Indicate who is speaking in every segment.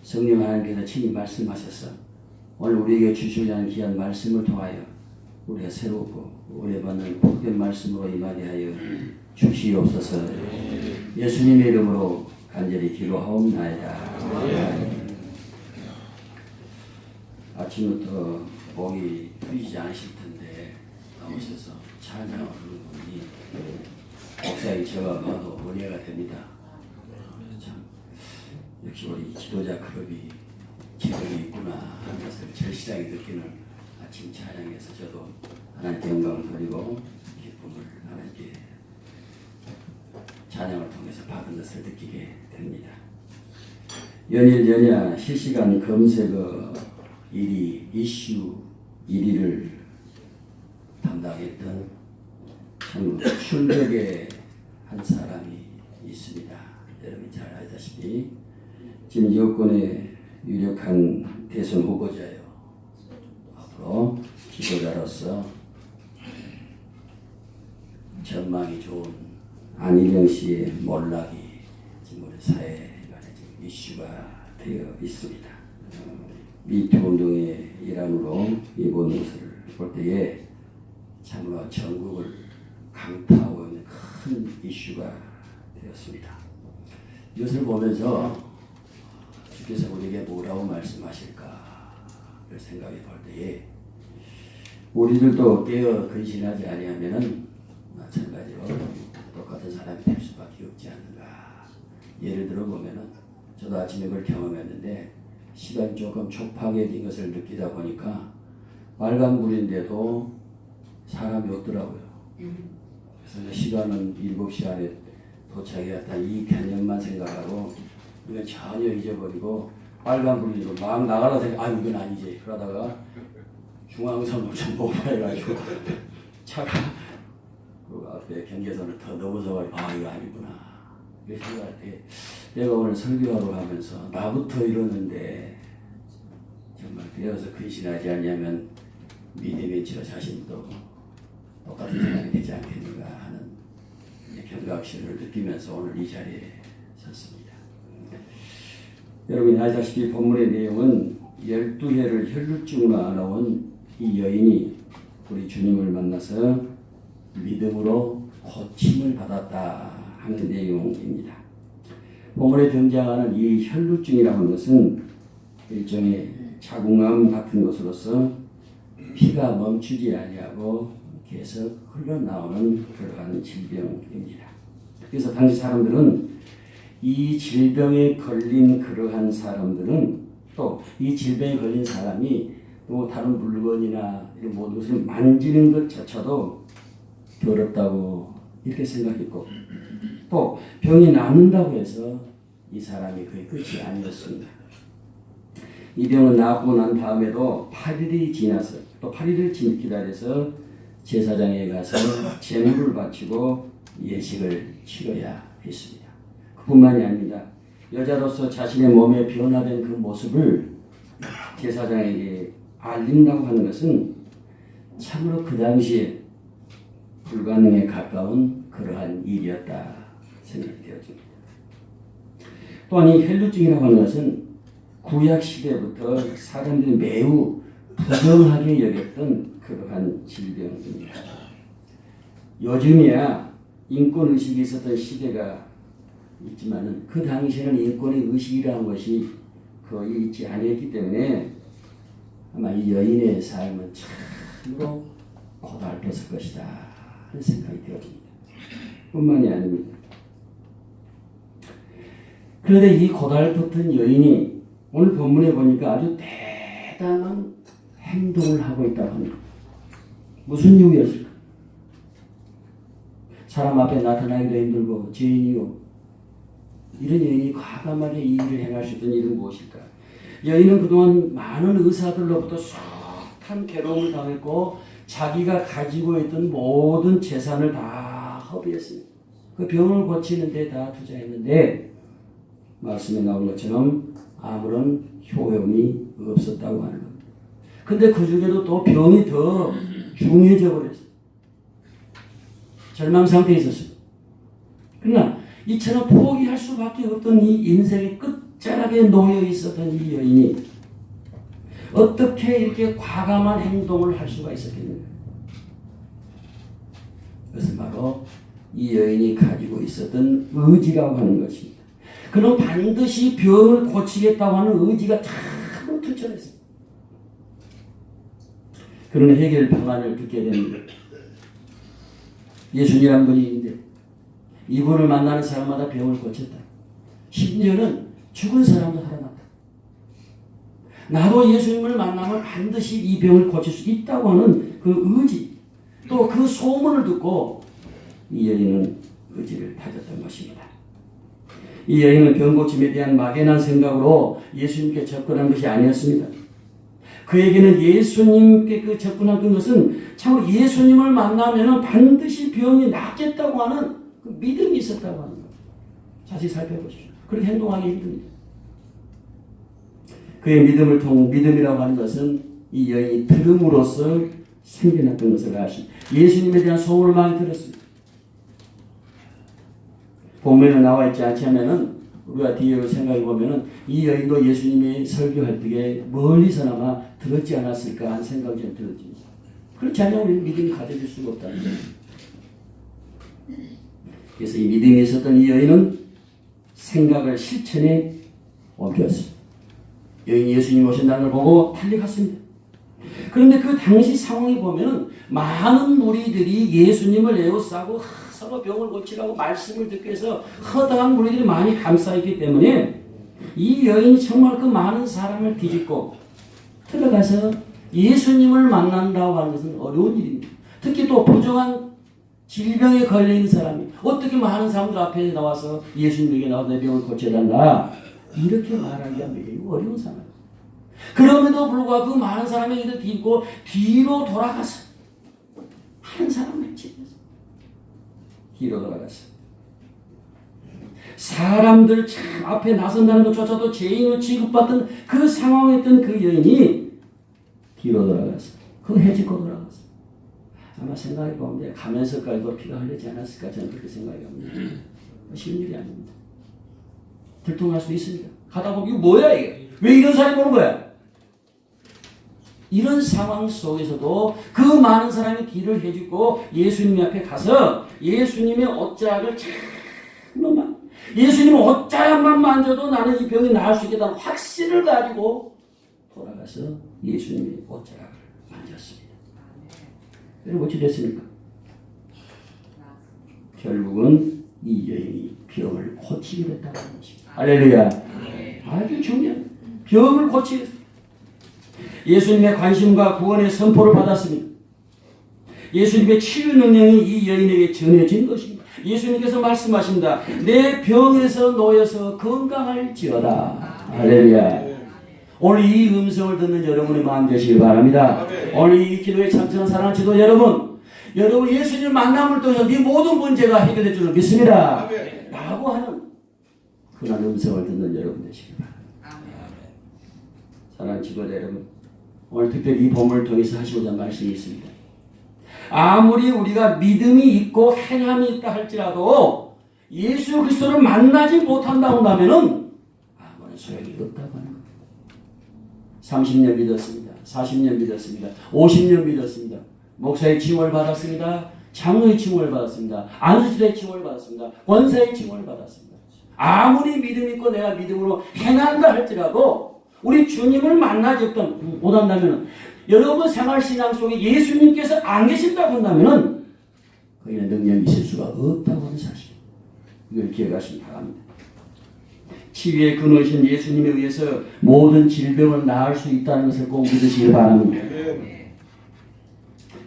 Speaker 1: 성령 하나님께서 친히 말씀하셔서 오늘 우리에게 주시려는 귀한 말씀을 통하여 우리가 새롭고 은혜받는 복된 말씀으로 임하게 하여 주시옵소서. 예수님의 이름으로 간절히 기도하옵나이다. 아침부터 목이 풀리지 않으실 텐데 나오셔서 찬양을 부르는 분이 목사님 저가 봐도 은혜가 됩니다. 참 역시 우리 지도자 클럽이 기능이 있구나 하는 것을 절실하게 느끼는 아침 찬양에서 저도 하나님께 영광을 드리고 기쁨을 하나님께 찬양을 통해서 받은 것을 느끼게 됩니다. 연일 연야 실시간 검색어 1위, 이슈 1위를 담당했던 참 출력의 한 사람이 있습니다. 여러분이 잘 알다시피 지금 여권의 유력한 대선 후보자예요. 앞으로 지도자로서 전망이 좋은 안희정 씨의 몰락이 지금 우리 사회간에 지금 이슈가 되어 있습니다. 미투 운동의 일환으로 이번 것을 볼 때에 참으로 전국을 강타하고 있는 큰 이슈가 되었습니다. 이것을 보면서 주께서 우리에게 뭐라고 말씀하실까를 생각해 볼 때에 우리들도 깨어 근신하지 아니하면은 마찬가지로 똑같은 사람이 될 수밖에 없지 않는가. 예를 들어 보면은 저도 아침에 그걸 경험했는데 시간이 조금 촉박해진 것을 느끼다 보니까 빨간불인데도 사람이 없더라고요. 그래서 시간은 7시 안에 도착해야겠다 이 개념만 생각하고 이건 전혀 잊어버리고 빨간불인데도 막 나가라 생각 이건 아니지 그러다가 중앙선을 좀 못해가지고 차가 그 앞에 경계선을 더 넘어서 이거 아니구나 이렇게 생각할 때 내가 오늘 설교하러 가면서 나부터 이러는데 정말 되어서 근신하지 않냐면 믿음의 저 자신도 똑같은 생각이 되지 않겠는가 하는 경각심을 느끼면서 오늘 이 자리에 섰습니다. 여러분이 아시다시피 본문의 내용은 12해를 혈루증으로 앓아온 이 여인이 우리 주님을 만나서 믿음으로 고침을 받았다 하는 내용입니다. 본문에 등장하는 이 혈루증이라고 하는 것은 일종의 자궁암 같은 것으로서 피가 멈추지 아니하고 계속 흘러나오는 그러한 질병입니다. 그래서 당시 사람들은 이 질병에 걸린 그러한 사람들은 또 이 질병에 걸린 사람이 또 다른 물건이나 이런 모든 것을 만지는 것조차도 더럽다고 이렇게 생각했고 또 병이 낫는다고 해서 이 사람이 거의 끝이 아니었습니다. 이 병은 낫고 난 다음에도 8일이 지나서 또 8일을 기다려서 제사장에 가서 제물을 바치고 예식을 치러야 했습니다. 그뿐만이 아닙니다. 여자로서 자신의 몸에 변화된 그 모습을 제사장에게 알린다고 하는 것은 참으로 그 당시에 불가능에 가까운 그러한 일이었다 생각이 되어집니다. 또한 이 혈루증이라고 하는 것은 구약 시대부터 사람들이 매우 부정하게 여겼던 그러한 질병입니다. 요즘이야 인권의식이 있었던 시대가 있지만은 그 당시에는 인권의 의식이라는 것이 거의 있지 않았기 때문에 아마 이 여인의 삶은 참으로 고달팠을 것이다 하는 생각이 되어집니다. 뿐만이 아닙니다. 그런데 이 고달팠던 여인이 오늘 본문에 보니까 아주 대단한 행동을 하고 있다고 합니다. 무슨 이유였을까? 사람 앞에 나타나기도 힘들고 죄인이요. 이런 여인이 과감하게 이 일을 행할 수 있던 일은 무엇일까? 여인은 그동안 많은 의사들로부터 숱한 괴로움을 당했고 자기가 가지고 있던 모든 재산을 다 허비했습니다. 그 병을 고치는 데 다 투자했는데 말씀에 나온 것처럼 아무런 효용이 없었다고 하는 겁니다. 근데 그 중에도 또 병이 더 중해져 버렸어요. 절망 상태에 있었어요. 그러나 이처럼 포기할 수밖에 없던 이 인생의 끝 적절하게 놓여 있었던 이 여인이 어떻게 이렇게 과감한 행동을 할 수가 있었겠는가? 그것은 바로 이 여인이 가지고 있었던 의지라고 하는 것입니다. 그는 반드시 병을 고치겠다고 하는 의지가 참 투철했습니다. 그런 해결 방안을 듣게 됩니다. 예수님이란 분이 있는데 이분을 만나는 사람마다 병을 고쳤다. 심지어는 죽은 사람도 살아났다. 나도 예수님을 만나면 반드시 이 병을 고칠 수 있다고 하는 그 의지, 또 그 소문을 듣고 이 여인은 의지를 다졌던 것입니다. 이 여인은 병고침에 대한 막연한 생각으로 예수님께 접근한 것이 아니었습니다. 그에게는 예수님께 그 접근한 것은 참으로 예수님을 만나면 반드시 병이 낫겠다고 하는 그 믿음이 있었다고 하는 것. 자세히 살펴보십시오. 그렇게 행동하기 힘듭니다. 그의 믿음이라고 하는 것은 이 여인이 들음으로써 생겨났던 것을 아십니다. 예수님에 대한 소문을 많이 들었습니다. 본문에 나와 있지 않지만은 우리가 뒤에 생각해 보면은 이 여인도 예수님이 설교할 때에 멀리서나마 들었지 않았을까 하는 생각이 좀 들었습니다. 그렇지 않으면 우리는 믿음이 가져질 수가 없다는 거예요. 그래서 이 믿음이 있었던 이 여인은 생각을 실천에 옮겼습니다. 여인이 예수님 오신다는 걸 보고 달려갔습니다. 그런데 그 당시 상황이 보면은 많은 무리들이 예수님을 에워싸고 서로 병을 고치라고 말씀을 듣기 위해서 허다한 무리들이 많이 감싸있기 때문에 이 여인이 정말 그 많은 사람을 뒤집고 들어가서 예수님을 만난다고 하는 것은 어려운 일입니다. 특히 또 부정한 질병에 걸린 사람이 어떻게 많은 사람들 앞에 나와서 예수님에게 나와서 내 병을 고쳐달라 이렇게 말하기가 매우 어려운 상황. 그럼에도 불구하고 그 많은 사람의 일을 뒤집고 뒤로 돌아가서 한 사람을 찍어서 뒤로 돌아갔어. 사람들 참 앞에 나선다는 것조차도 죄인으로 취급받던 그 상황에 있던 그 여인이 뒤로 돌아갔어. 그 해집고 돌아갔어. 아마 생각해 보면 가면서까지도 피가 흘리지 않았을까 저는 그렇게 생각이 합니다. 쉬운 일이 아닙니다. 들통날 수도 있습니다. 가다 보면 이거 뭐야 이게? 왜 이런 사람이 보는 거야? 이런 상황 속에서도 그 많은 사람이 뒤를 해주고 예수님 앞에 가서 예수님의 옷자락을 참만 예수님 옷자락만 만져도 나는 이 병이 나을 수 있겠다는 확신을 가지고 돌아가서 예수님의 옷자락을 만졌습니다. 그리고 어찌 됐습니까? 결국은 이 여인이 병을 고치게 됐다고 하는 것입니다. 할렐루야. 아주 중요한 병을 고치게 예수님의 관심과 구원의 선포를 받았습니다. 예수님의 치유 능력이 이 여인에게 전해진 것입니다. 예수님께서 말씀하십니다. 내 병에서 놓여서 건강할지어다. 할렐루야. 오늘 이 음성을 듣는 여러분의 마음 되시길 바랍니다. 오늘 이 기도에 참석한 사랑하는 지도 여러분 예수님 만남을 통해서 네 모든 문제가 해결될 줄을 믿습니다. 라고 하는 그런 음성을 듣는 여러분 되시길 바랍니다. 사랑하는 지도자 여러분, 오늘 특별히 이 본문을 통해서 하시고자 하는 말씀이 있습니다. 아무리 우리가 믿음이 있고 행함이 있다 할지라도 예수 그리스도를 만나지 못한다고 하면은 아무런 소용이 없다고 하는 거예요. 30년 믿었습니다. 40년 믿었습니다. 50년 믿었습니다. 목사의 칭호를 받았습니다. 장로의 칭호를 받았습니다. 안수들의 칭호를 받았습니다. 권사의 칭호를 받았습니다. 아무리 믿음 있고 내가 믿음으로 행한다 할지라도 우리 주님을 만나지 못한다면 여러분 생활신앙 속에 예수님께서 안 계신다고 한다면 거기는 능력이 있을 수가 없다고 하는 사실. 이걸 기억하시기 바랍니다. 치유의 근원이신 예수님에 의해서 모든 질병을 나을 수 있다는 것을 꼭 믿으시기 바랍니다.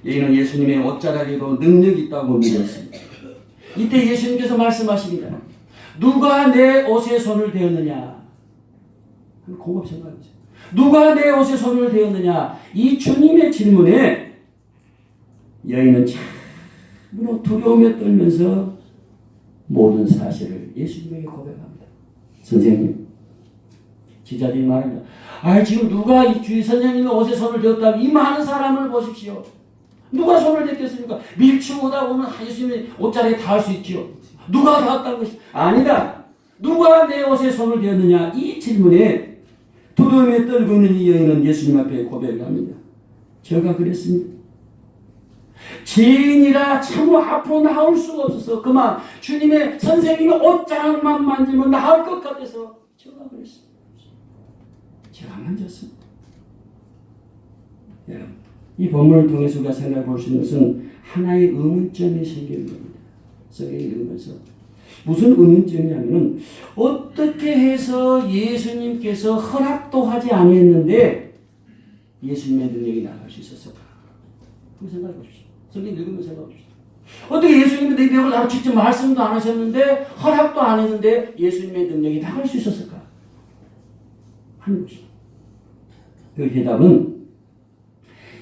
Speaker 1: 여기는 예수님의 옷자락에도 능력이 있다고 믿었습니다. 이때 예수님께서 말씀하십니다. 누가 내 옷에 손을 대었느냐? 공업 생각이죠. 누가 내 옷에 손을 대었느냐? 이 주님의 질문에 여인은 참으로 두려움에 떨면서 모든 사실을 예수님에게 고백합니다. 선생님, 지자들이 말합니다. 지금 누가 이 주의 선생님의 옷에 손을 대었다면 이 많은 사람을 보십시오. 누가 손을 댔겠습니까? 밀치고 오다 보면 예수님의 옷자락에 닿을 수 있지요. 누가 닿았다는 것이 아니다. 누가 내 옷에 손을 대었느냐? 이 질문에 두려움에 떨고 있는 이 여인은 예수님 앞에 고백을 합니다. 제가 그랬습니다. 죄인이라 참으로 앞으로 나올 수가 없어서 그만 주님의 선생님의 옷장만 만지면 나을 것 같아서 제가 그랬습니다. 제가 만졌습니다. 여러분, 이 본문을 통해서 우리가 생각해 볼 수 있는 것은 하나의 의문점이 생기는 겁니다. 성경을 읽으면서 무슨 의문점이냐면 어떻게 해서 예수님께서 허락도 하지 않았는데 예수님의 능력이 나갈 수 있었을까? 한번 생각해 보십시오. 성경 읽으면서 생각해 보십시오. 어떻게 예수님의 능력을 나로 직접 말씀도 안 하셨는데 허락도 안 했는데 예수님의 능력이 나갈 수 있었을까? 하는 것입니다. 그 대답은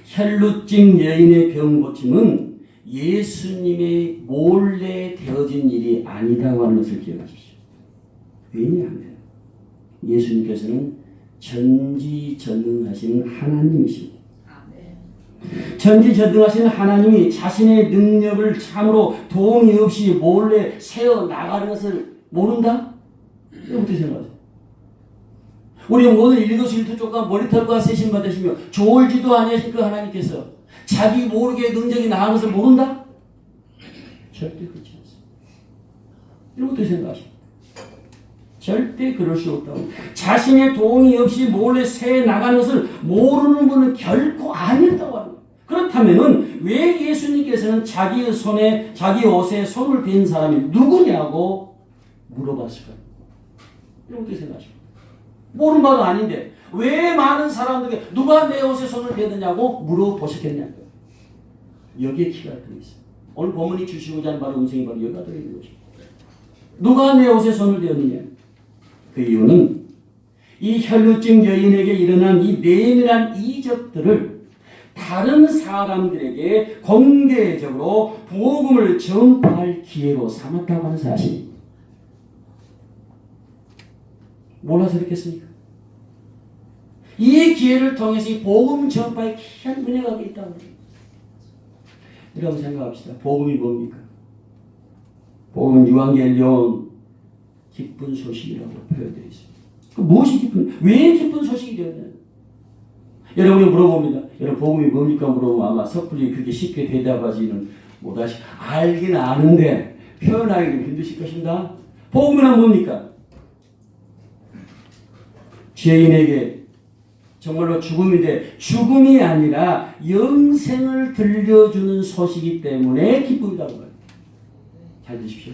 Speaker 1: 혈루증 여인의 병 고침은 예수님의 몰래 되어진 일이 아니다고 하는 것을 기억하십시오. 왜냐하면 예수님께서는 전지전능하신 하나님이십니다. 전지전능하신 하나님이 자신의 능력을 참으로 동의 없이 몰래 세워 나가는 것을 모른다? 어떻게 생각하세요? 우리 오늘 1교시 1토쪽과 머리털과 세심 받으시며 졸지도 아니하신 그 하나님께서 자기 모르게 능력이 나가는 것을 모른다? 절대 그렇지 않습니다. 이런 어떻게 생각하십니까? 절대 그럴 수 없다고. 자신의 동의 없이 몰래 새 나가는 것을 모르는 분은 결코 아니었다고 합니다. 그렇다면 왜 예수님께서는 자기의 손에 자기 옷에 손을 댄 사람이 누구냐고 물어봤을까요? 이런 어떻게 생각하십니까? 모르는 바도 아닌데 왜 많은 사람들에게 누가 내 옷에 손을 대느냐고 물어보셨겠냐고요. 여기에 키가 들어있어요. 오늘 본문이 주시고자 하는 바로 음성이 바로 여기가 들어있는 것입니다. 누가 내 옷에 손을 대었느냐? 그 이유는 이 혈루증 여인에게 일어난 이 내밀한 이적들을 다른 사람들에게 공개적으로 복음을 전파할 기회로 삼았다고 하는 사실입니다. 몰라서 그렇겠습니까? 이 기회를 통해서 이 복음 전파에 귀한 은혜가 있다는 거예요. 이라고 생각합시다. 복음이 뭡니까? 복음은 유앙겔리온 기쁜 소식이라고 표현되어 있습니다. 그 무엇이 기쁜? 왜 기쁜 소식이 되었냐? 여러분이 물어봅니다. 여러분 복음이 뭡니까? 물어보면 아마 섣불리 그렇게 쉽게 대답하지는 못하시. 알긴 아는데 표현하기는 힘드실 것입니다. 복음이란 뭡니까? 죄인에게 정말로 죽음인데 죽음이 아니라 영생을 들려주는 소식이기 때문에 기쁨이라고 해요. 잘 드십시오.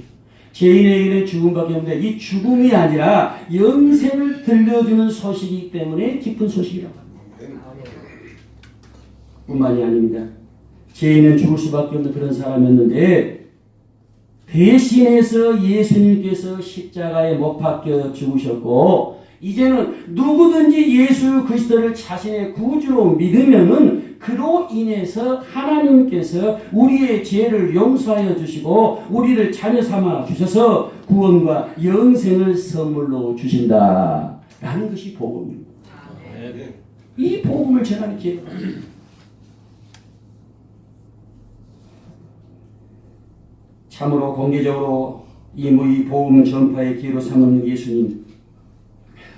Speaker 1: 죄인에게는 죽음밖에 없는데 이 죽음이 아니라 영생을 들려주는 소식이기 때문에 기쁜 소식이라고 합니다. 뿐만이 아닙니다. 죄인은 죽을 수밖에 없는 그런 사람이었는데 대신해서 예수님께서 십자가에 못 박혀 죽으셨고 이제는 누구든지 예수 그리스도를 자신의 구주로 믿으면은 그로 인해서 하나님께서 우리의 죄를 용서하여 주시고 우리를 자녀 삼아 주셔서 구원과 영생을 선물로 주신다라는 것이 복음입니다. 이 복음을 전하는 기회가 참으로 공개적으로 이 복음 전파의 기회로 삼는 예수님.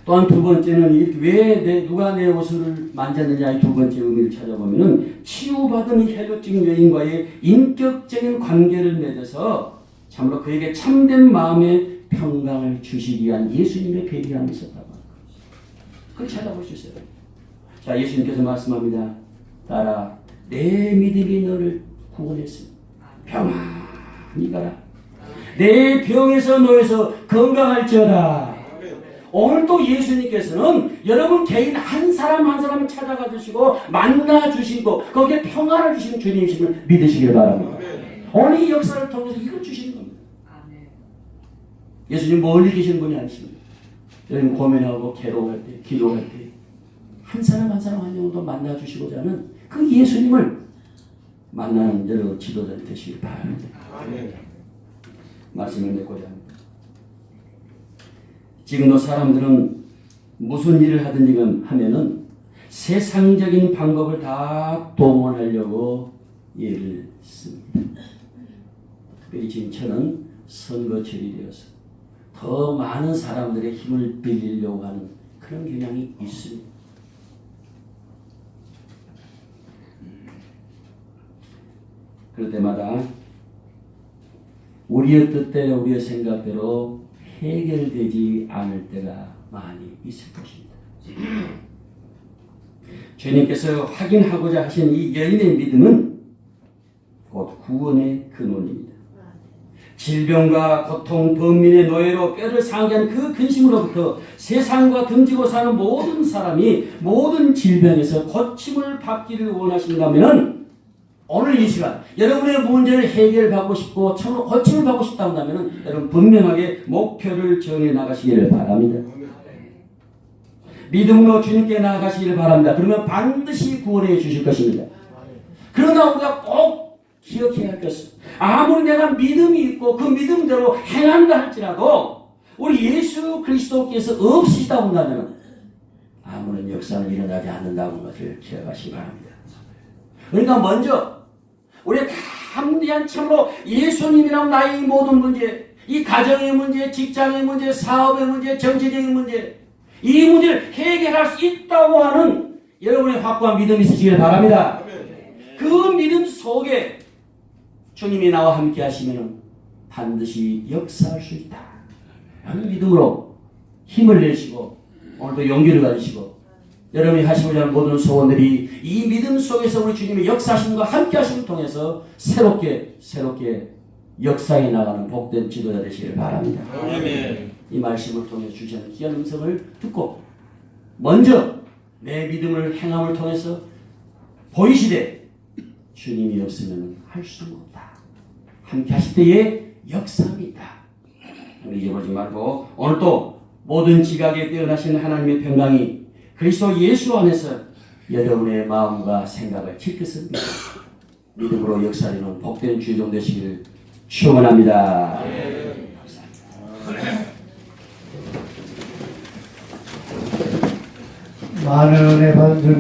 Speaker 1: 또한 두 번째는 왜 누가 내 옷을 만졌느냐의 두 번째 의미를 찾아보면은 치유받은 이 혈루증 여인과의 인격적인 관계를 맺어서 참으로 그에게 참된 마음의 평강을 주시기 위한 예수님의 배려함이 있었다고 합니다. 그걸 찾아볼 수 있어요. 자, 예수님께서 말씀합니다. 따라 내 믿음이 너를 구원했습니다. 평안히 가라. 내 병에서 너에서 건강할지어다. 오늘 또 예수님께서는 여러분 개인 한 사람 한 사람을 찾아가 주시고 만나 주시고 거기에 평안을 주시는 주님이심을 믿으시길 바랍니다. 오늘 이 역사를 통해서 이걸 주시는 겁니다. 예수님 멀리 계시는 분이 아니십니다. 여러분 고민하고 괴로워할 때 기도할 때 한 사람 한 사람 한 명도 만나 주시고자 하는 그 예수님을 만나는 여러 지도자들 되시길 바랍니다. 말씀을 맺고자 합니다. 지금도 사람들은 무슨 일을 하든지 하면은 세상적인 방법을 다 동원하려고 일을 씁니다. 특별히 지금처럼 선거철이 되어서 더 많은 사람들의 힘을 빌리려고 하는 그런 경향이 있습니다. 그럴 때마다 우리의 뜻대로 우리의 생각대로 해결되지 않을 때가 많이 있을 것입니다. 주님께서 확인하고자 하신 이 여인의 믿음은 곧 구원의 근원입니다. 질병과 고통, 범민의 노예로 뼈를 상기한 그 근심으로부터 세상과 등지고 사는 모든 사람이 모든 질병에서 고침을 받기를 원하신다면 오늘 이 시간 여러분의 문제를 해결받고 싶고 참으로 고침을 받고 싶다 한다면 여러분 분명하게 목표를 정해 나가시기를 바랍니다. 믿음으로 주님께 나아가시기를 바랍니다. 그러면 반드시 구원해 주실 것입니다. 그러나 우리가 꼭 기억해야 할 것은 아무리 내가 믿음이 있고 그 믿음대로 행한다 할지라도 우리 예수 그리스도께서 없으시다 한다면 아무런 역사는 일어나지 않는다는 것을 기억하시기 바랍니다. 그러니까 먼저 우리가 담대한 참으로 예수님이랑 나의 모든 문제, 이 가정의 문제, 직장의 문제, 사업의 문제, 정치적인 문제, 이 문제를 해결할 수 있다고 하는 여러분의 확고한 믿음이 있으시길 바랍니다. 그 믿음 속에 주님이 나와 함께 하시면 반드시 역사할 수 있다. 라는 믿음으로 힘을 내시고 오늘도 용기를 가지시고 여러분이 하시고자 하는 모든 소원들이 이 믿음 속에서 우리 주님의 역사하심과 함께 하심을 통해서 새롭게 역사해 나가는 복된 지도자 되시기를 바랍니다. 아멘. 이 말씀을 통해 주시는 귀한 음성을 듣고 먼저 내 믿음을 행함을 통해서 보이시되 주님이 없으면 할 수 없다. 함께 하실 때에 역사함이 있다. 잊어버리지 말고 오늘 또 모든 지각에 뛰어나신 하나님의 평강이 그리스도 예수 안에서 여러분의 마음과 생각을 지켰습니다. 믿음으로 역사하는 복된 주종 되시기를 축원합니다.
Speaker 2: 많은 은혜 받은 줄